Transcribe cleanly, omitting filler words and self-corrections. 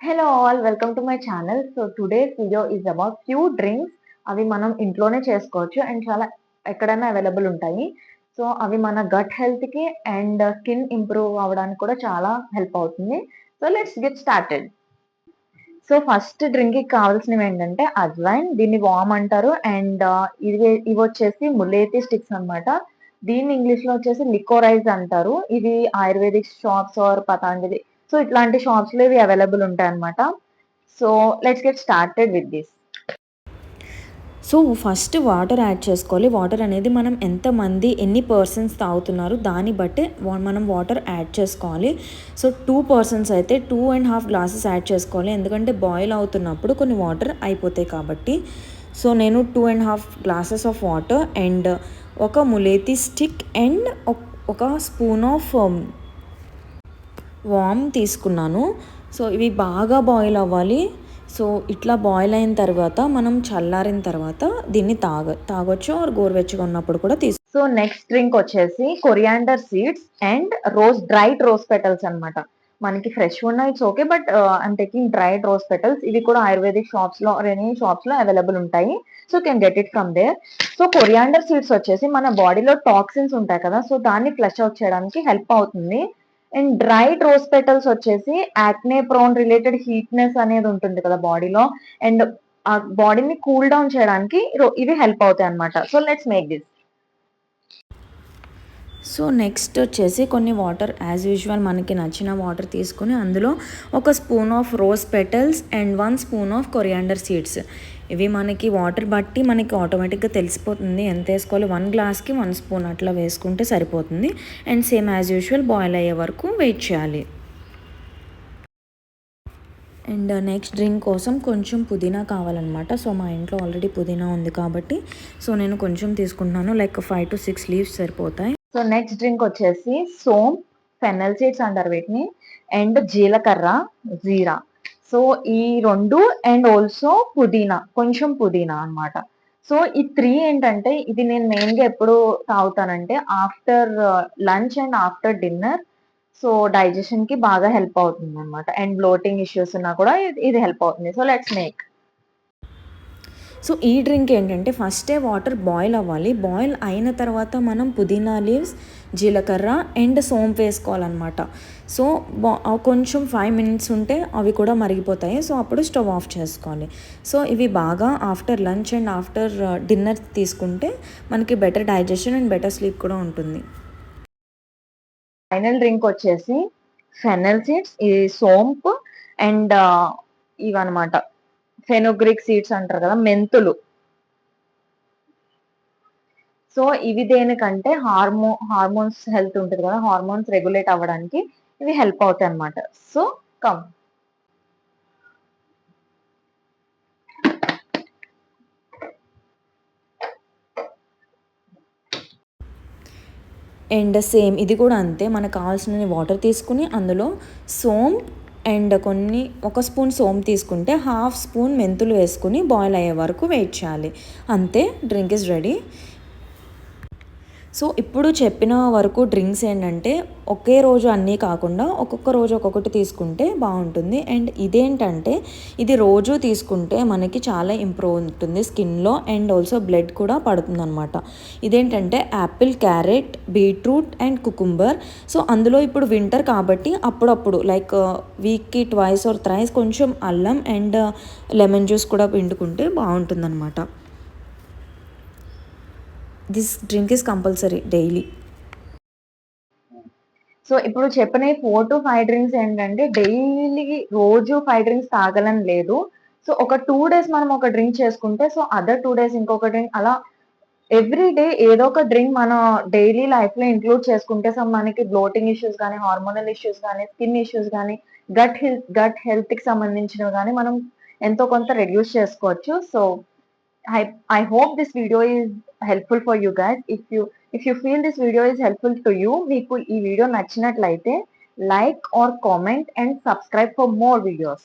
Hello all welcome to my channel. So today's video is about few drinks. అవి మనం ఇంట్లోనే చేసుకోవచ్చు and చాలా ఎక్కడైనా అవైలబుల్ ఉంటాయి. సో అవి మన గట్ హెల్త్‌కి అండ్ స్కిన్ ఇంప్రూవ్ అవ్వడానికి కూడా చాలా హెల్ప్ అవుతుంది. So let's get started. So first డ్రింక్‌కి కావాల్సినవి ఏంటంటే అజ్వైన్, దీన్ని వామ్ అంటారు అండ్ ఇవొచ్చేసి ములేతి స్టిక్స్ అన్నమాట. దీన్ని ఇంగ్లీష్‌లో వచ్చేసి లికోరైజ్ అంటారు. ఇవి ayurvedic shops are Patanjali, so ఇట్లాంటి షాప్స్‌లో ఇవి అవైలబుల్ ఉంటాయన్నమాట. So let's get started with this. So first water add చేసుకోవాలి. వాటర్ అనేది మనం ఎంతమంది ఎన్ని పర్సన్స్ తాగుతున్నారు దాన్ని బట్టి మనం వాటర్ యాడ్ చేసుకోవాలి. సో 2 పర్సన్స్ అయితే 2.5 గ్లాసెస్ యాడ్ చేసుకోవాలి. ఎందుకంటే బాయిల్ అవుతున్నప్పుడు కొన్ని వాటర్ అయిపోతాయి కాబట్టి. సో నేను 2.5 గ్లాసెస్ ఆఫ్ వాటర్ అండ్ ఒక ములేతి స్టిక్ అండ్ ఒక స్పూన్ ఆఫ్ వామ్ తీసుకున్నాను. సో ఇవి బాగా బాయిల్ అవ్వాలి. సో ఇట్లా బాయిల్ అయిన తర్వాత మనం చల్లారిన తర్వాత దీన్ని తాగొచ్చు ఆర్ గోరువెచ్చగా ఉన్నప్పుడు కూడా సో నెక్స్ట్ డ్రింక్ వచ్చేసి coriander seeds and dried rose petals అన్నమాట. మనకి ఫ్రెష్ ఉన్న it's okay, but I'm taking dried rose petals. ఇవి కూడా ఆయుర్వేదిక్ షాప్స్ లో ఎనీ షాప్స్ లో అవైలబుల్ ఉంటాయి. So can get it from there. So coriander seeds వచ్చేసి మన బాడీలో టాక్సిన్స్ ఉంటాయి కదా, సో దాన్ని ఫ్లష్ అవుట్ చేయడానికి హెల్ప్ అవుతుంది. అండ్ డ్రైడ్ రోజ్ పెటల్స్ వచ్చేసి యాక్నే ప్రోన్ రిలేటెడ్ హీట్నెస్ అనేది ఉంటుంది కదా బాడీలో, అండ్ ఆ బాడీని కూల్ డౌన్ చేయడానికి ఇవి హెల్ప్ అవుతాయి అన్నమాట. So let's make this. So next వచ్చేసి కొన్ని వాటర్ యాజ్ యూజువల్ మనకి నచ్చిన వాటర్ తీసుకుని అందులో ఒక spoon of rose petals and 1 spoon of coriander seeds. ఇవి మనకి వాటర్ బట్టి మనకి ఆటోమేటిక్గా తెలిసిపోతుంది ఎంత వేసుకోవాలి. 1 గ్లాస్కి 1 స్పూన్ అట్లా వేసుకుంటే సరిపోతుంది. And same as usual boil అయ్యే వరకు వెయిట్ చేయాలి. అండ్ నెక్స్ట్ డ్రింక్ కోసం కొంచెం పుదీనా కావాలన్నమాట. సో మా ఇంట్లో ఆల్రెడీ పుదీనా ఉంది కాబట్టి సో నేను కొంచెం తీసుకుంటున్నాను, లైక్ 5 to 6 లీవ్స్ సరిపోతాయి. సో నెక్స్ట్ డ్రింక్ వచ్చేసి సోంప్, ఫెన్నెల్ సీడ్స్ అంటారు వీటిని, అండ్ జీలకర్ర, జీరా. సో ఈ 2 అండ్ ఆల్సో పుదీనా, కొంచెం పుదీనా అన్నమాట. సో ఈ 3 ఏంటంటే ఇది నేను మెయిన్‌గా ఎప్పుడు తాగుతానంటే after lunch and after dinner. So డైజెషన్‌కి బాగా హెల్ప్ అవుతుందన్నమాట. అండ్ బ్లోటింగ్ ఇష్యూస్ ఉన్నా కూడా ఇది హెల్ప్ అవుతుంది. So let's make. సో ఈ డ్రింక్ ఏంటంటే ఫస్టే వాటర్ బాయిల్ అవ్వాలి. బాయిల్ అయిన తర్వాత మనం పుదీనా లీవ్స్, జీలకర్ర అండ్ సోంపు వేసుకోవాలన్నమాట. సో కొంచెం 5 మినిట్స్ ఉంటే అవి కూడా మరిగిపోతాయి. సో అప్పుడు స్టవ్ ఆఫ్ చేసుకోవాలి. సో ఇవి బాగా after lunch and after dinner తీసుకుంటే మనకి better digestion and better sleep కూడా ఉంటుంది. ఫైనల్ డ్రింక్ వచ్చేసి ఫెన్నెల్ సీడ్స్, ఈ సోంపు అండ్ ఇవన్నమాట ఫెనుగ్రిక్ సీడ్స్ అంటారు కదా, మెంతులు. సో ఇవి దేనికంటే హార్మోన్స్ హెల్త్ ఉంటుంది కదా, హార్మోన్స్ రెగ్యులేట్ అవ్వడానికి ఇవి హెల్ప్ అవుతాయి అన్నమాట. So come. అండ్ సేమ్ ఇది కూడా అంతే. మనకు కావాల్సిన వాటర్ తీసుకుని అందులో సోంప్ అండ్ ఒక స్పూన్ సోంపు తీసుకుంటే 1/2 స్పూన్ మెంతులు వేసుకుని బాయిల్ అయ్యే వరకు వెయిట్ చేయాలి. అంతే, డ్రింక్ ఈజ్ రెడీ. సో ఇప్పుడు చెప్పిన వరకు డ్రింక్స్ ఏంటంటే ఒకే రోజు అన్నీ కాకుండా ఒక్కొక్క రోజు ఒక్కొక్కటి తీసుకుంటే బాగుంటుంది. అండ్ ఇదేంటంటే ఇది రోజు తీసుకుంటే మనకి చాలా ఇంప్రూవ్ ఉంటుంది స్కిన్లో అండ్ ఆల్సో బ్లడ్ కూడా పడుతుంది అనమాట. ఇదేంటంటే Apple, carrot, beetroot and cucumber. So అందులో ఇప్పుడు వింటర్ కాబట్టి అప్పుడప్పుడు లైక్ వీక్కి ట్వైస్ ఆర్ థ్రైస్ కొంచెం అల్లం అండ్ లెమన్ జ్యూస్ కూడా పిండుకుంటే బాగుంటుంది అనమాట. This drink is compulsory daily. So ఇప్పుడు చెప్పిన 4 to 5 డ్రింక్స్ ఏంటంటే డైలీ రోజు 5 డ్రింక్స్ తాగాలని లేదు. సో ఒక 2 డేస్ మనం ఒక డ్రింక్ చేసుకుంటే సో అదర్ 2 డేస్ ఇంకొక డ్రింక్, అలా ఎవ్రీ డే ఏదో ఒక డ్రింక్ మన డైలీ లైఫ్ లో ఇంక్లూడ్ చేసుకుంటే సో మనకి బ్లోటింగ్ ఇష్యూస్ కానీ, హార్మోనల్ ఇష్యూస్ కానీ, స్కిన్ ఇష్యూస్ కానీ, గట్ హెల్త్ కి సంబంధించినవి కానీ మనం ఎంతో కొంత రెడ్యూస్ చేసుకోవచ్చు. So I hope this video is helpful for you guys. If you feel this video is helpful to you, మీకు ఈ వీడియో నచ్చినట్లయితే like or comment and subscribe for more videos.